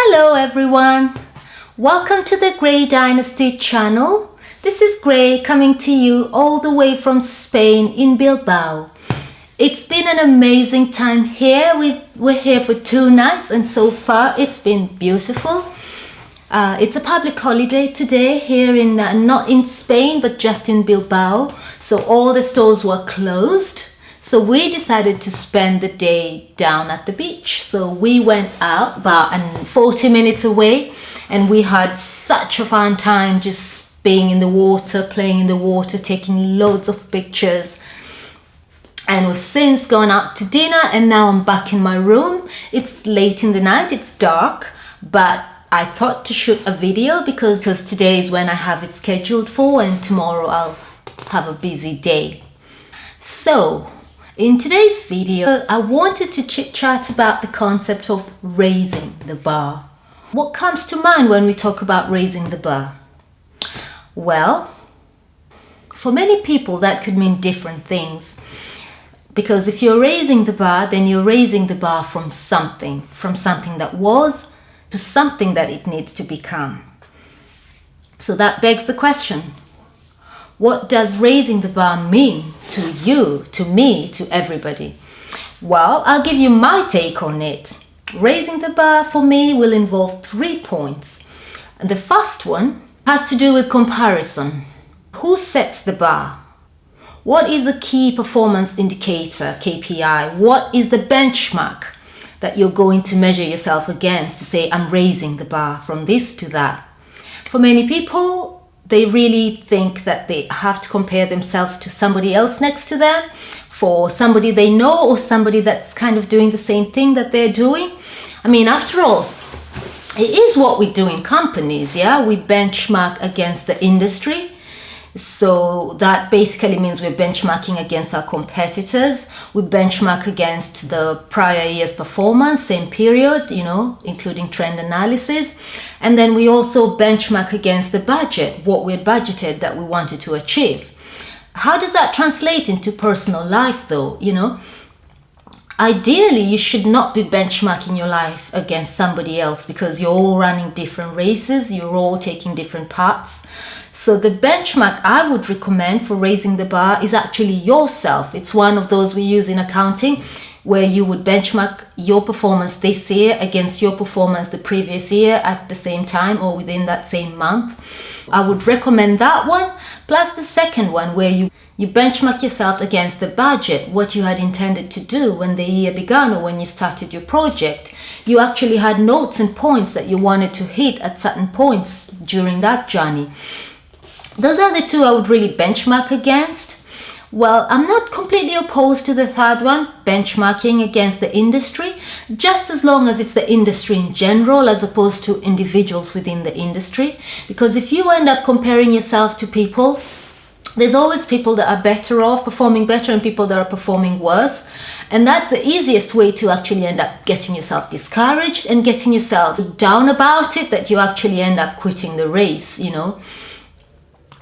Hello everyone, welcome to the GreyDynasty channel. This is Grey coming to you all the way from Spain in Bilbao. It's been an amazing time here. We're here for 2 nights and so far it's been beautiful. It's a public holiday today here in not in Spain but just in Bilbao, so all the stores were closed. So we decided to spend the day down at the beach. So we went out about 40 minutes away and we had such a fun time just being in the water, playing in the water, taking loads of pictures. And we've since gone out to dinner and now I'm back in my room. It's late in the night, it's dark, but I thought to shoot a video because today is when I have it scheduled for and tomorrow I'll have a busy day. So, in today's video, I wanted to chit-chat about the concept of raising the bar. What comes to mind when we talk about raising the bar? Well, for many people that could mean different things. Because if you're raising the bar, then you're raising the bar from something that was to something that it needs to become. So that begs the question. What does raising the bar mean to you, to me, to everybody? Well, I'll give you my take on it. Raising the bar for me will involve 3 points. And the first one has to do with comparison. Who sets the bar? What is the key performance indicator, KPI? What is the benchmark that you're going to measure yourself against to say, I'm raising the bar from this to that? For many people, they really think that they have to compare themselves to somebody else next to them, for somebody they know or somebody that's kind of doing the same thing that they're doing. I mean, after all, it is what we do in companies, yeah? We benchmark against the industry. So that basically means we're benchmarking against our competitors. We benchmark against the prior year's performance, same period, including trend analysis. And then we also benchmark against the budget, what we had budgeted that we wanted to achieve. How does that translate into personal life though, Ideally, you should not be benchmarking your life against somebody else because you're all running different races, you're all taking different paths. So the benchmark I would recommend for raising the bar is actually yourself. It's one of those we use in accounting where you would benchmark your performance this year against your performance the previous year at the same time or within that same month. I would recommend that one, plus the second one where you benchmark yourself against the budget, what you had intended to do when the year began or when you started your project. You actually had notes and points that you wanted to hit at certain points during that journey. Those are the 2 I would really benchmark against. Well, I'm not completely opposed to the third one, benchmarking against the industry, just as long as it's the industry in general as opposed to individuals within the industry. Because if you end up comparing yourself to people, there's always people that are better off, performing better, and people that are performing worse. And that's the easiest way to actually end up getting yourself discouraged and getting yourself down about it, that you actually end up quitting the race,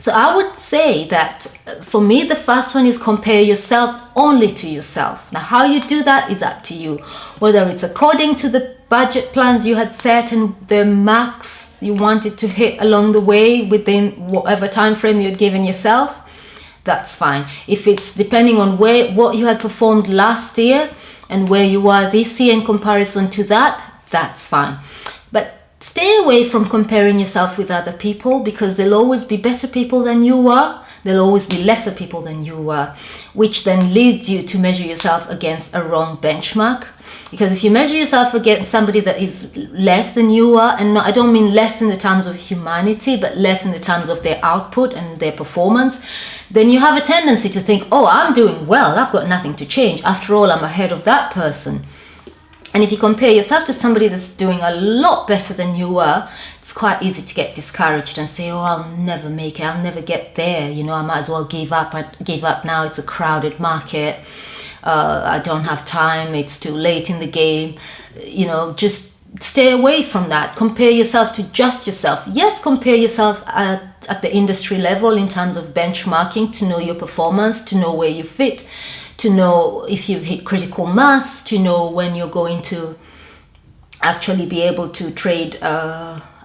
So I would say that for me, the first one is compare yourself only to yourself. Now, how you do that is up to you. Whether it's according to the budget plans you had set and the max you wanted to hit along the way within whatever time frame you had given yourself, that's fine. If it's depending on what you had performed last year and where you are this year in comparison to that, that's fine. But stay away from comparing yourself with other people because there'll always be better people than you are. There'll always be lesser people than you are, which then leads you to measure yourself against a wrong benchmark. Because if you measure yourself against somebody that is less than you are, and I don't mean less in the terms of humanity, but less in the terms of their output and their performance, then you have a tendency to think, oh, I'm doing well, I've got nothing to change. After all, I'm ahead of that person. And if you compare yourself to somebody that's doing a lot better than you are, it's quite easy to get discouraged and say, oh, I'll never make it, I'll never get there. I might as well give up. I give up now, it's a crowded market. I don't have time, it's too late in the game. Just stay away from that. Compare yourself to just yourself. Yes, compare yourself at the industry level in terms of benchmarking to know your performance, to know where you fit, to know if you've hit critical mass, to know when you're going to actually be able to trade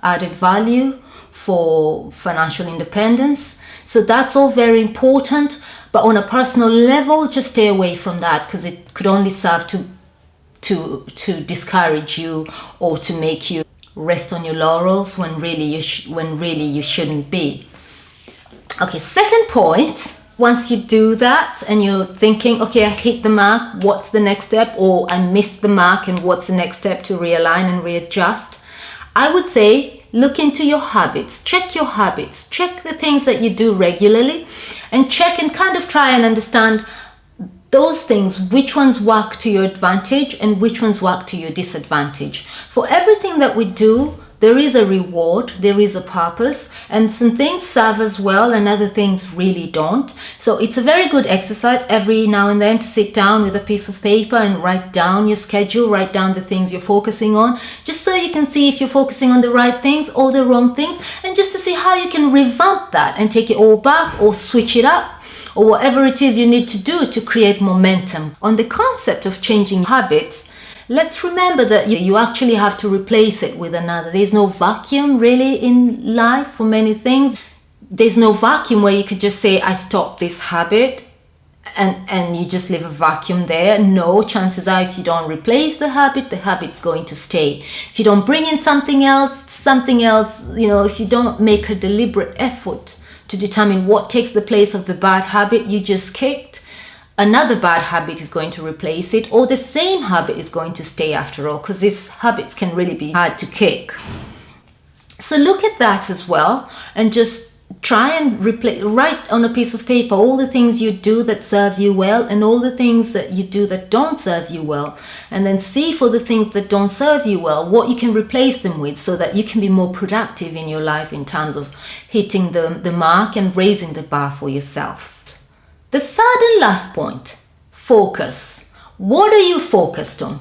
added value for financial independence. So that's all very important. But on a personal level, just stay away from that, because it could only serve to discourage you or to make you rest on your laurels when really you shouldn't be. Okay, second point. Once you do that and you're thinking, okay, I hit the mark, what's the next step? Or I missed the mark, and what's the next step to realign and readjust? I would say look into your habits, check the things that you do regularly, and check and kind of try and understand those things, which ones work to your advantage and which ones work to your disadvantage. For everything that we do, there is a reward, there is a purpose, and some things serve us well and other things really don't. So it's a very good exercise every now and then to sit down with a piece of paper and write down your schedule, write down the things you're focusing on, just so you can see if you're focusing on the right things or the wrong things, and just to see how you can revamp that and take it all back or switch it up, or whatever it is you need to do to create momentum. On the concept of changing habits, let's remember that you actually have to replace it with another. There's no vacuum really in life for many things. There's no vacuum where you could just say, I stopped this habit, and you just leave a vacuum there. No, chances are if you don't replace the habit's going to stay. If you don't bring in something else, if you don't make a deliberate effort to determine what takes the place of the bad habit you just kicked, another bad habit is going to replace it, or the same habit is going to stay after all, because these habits can really be hard to kick. So look at that as well, and just try and write on a piece of paper all the things you do that serve you well and all the things that you do that don't serve you well, and then see for the things that don't serve you well what you can replace them with, so that you can be more productive in your life in terms of hitting the mark and raising the bar for yourself. The third and last point, focus. What are you focused on?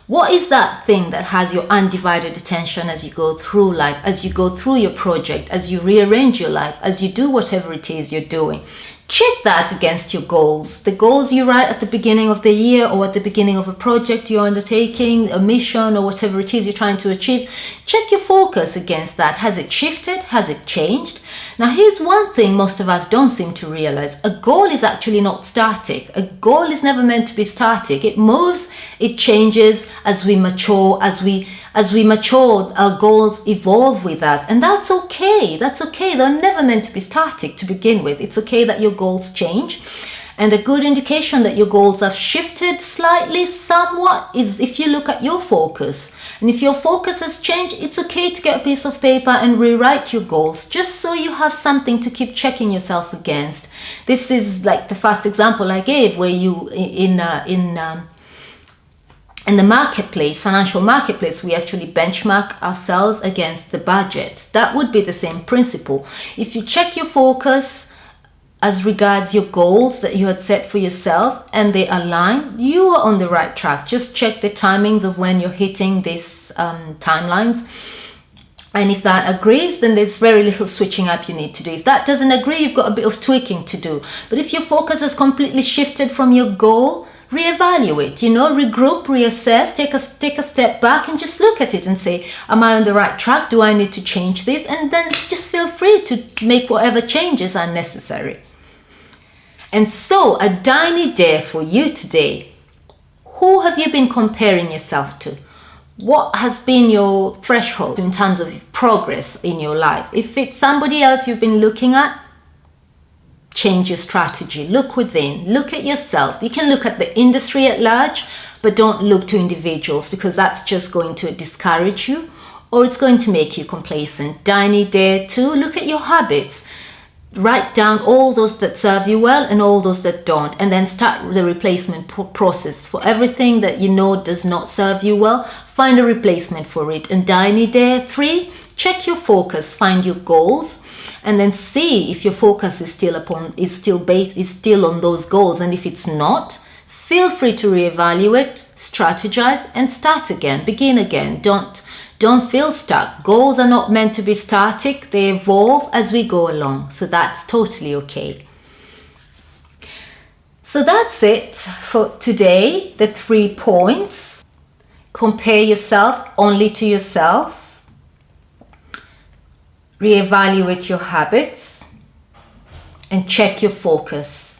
What is that thing that has your undivided attention as you go through life, as you go through your project, as you rearrange your life, as you do whatever it is you're doing? Check that against your goals. The goals you write at the beginning of the year or at the beginning of a project you're undertaking, a mission or whatever it is you're trying to achieve. Check your focus against that. Has it shifted? Has it changed? Now, here's one thing most of us don't seem to realize. A goal is actually not static. A goal is never meant to be static. It moves, it changes as we mature, as we mature, our goals evolve with us, and that's okay. That's okay. They're never meant to be static to begin with. It's okay that your goals change, and a good indication that your goals have shifted slightly, somewhat, is if you look at your focus. And if your focus has changed, it's okay to get a piece of paper and rewrite your goals, just so you have something to keep checking yourself against. This is like the first example I gave, where you in the marketplace, financial marketplace, we actually benchmark ourselves against the budget. That would be the same principle. If you check your focus as regards your goals that you had set for yourself and they align, you are on the right track. Just check the timings of when you're hitting these timelines. And if that agrees, then there's very little switching up you need to do. If that doesn't agree, you've got a bit of tweaking to do. But if your focus has completely shifted from your goal, reevaluate, regroup, reassess, take a step back and just look at it and say, am I on the right track? Do I need to change this? And then just feel free to make whatever changes are necessary. And so, a tiny dare for you today. Who have you been comparing yourself to? What has been your threshold in terms of progress in your life? If it's somebody else you've been looking at, change your strategy. Look within. Look at yourself. You can look at the industry at large, but don't look to individuals, because that's just going to discourage you, or it's going to make you complacent. Tiny dare to look at your habits. Write down all those that serve you well and all those that don't, and then start the replacement process. For everything that you know does not serve you well, find a replacement for it. And tiny dare 3, check your focus, find your goals, and then see if your focus is still on those goals. And if it's not, feel free to reevaluate, strategize, and start again. Begin again. Don't feel stuck. Goals are not meant to be static. They evolve as we go along. So that's totally okay. So that's it for today, the 3 points. compare yourself only to yourself, reevaluate your habits, and check your focus.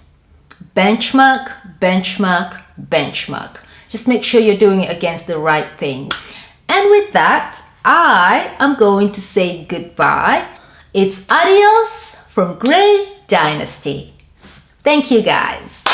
Benchmark, benchmark, benchmark. Just make sure you're doing it against the right thing. And with that, I am going to say goodbye. It's adios from GreyDynasty. Thank you guys.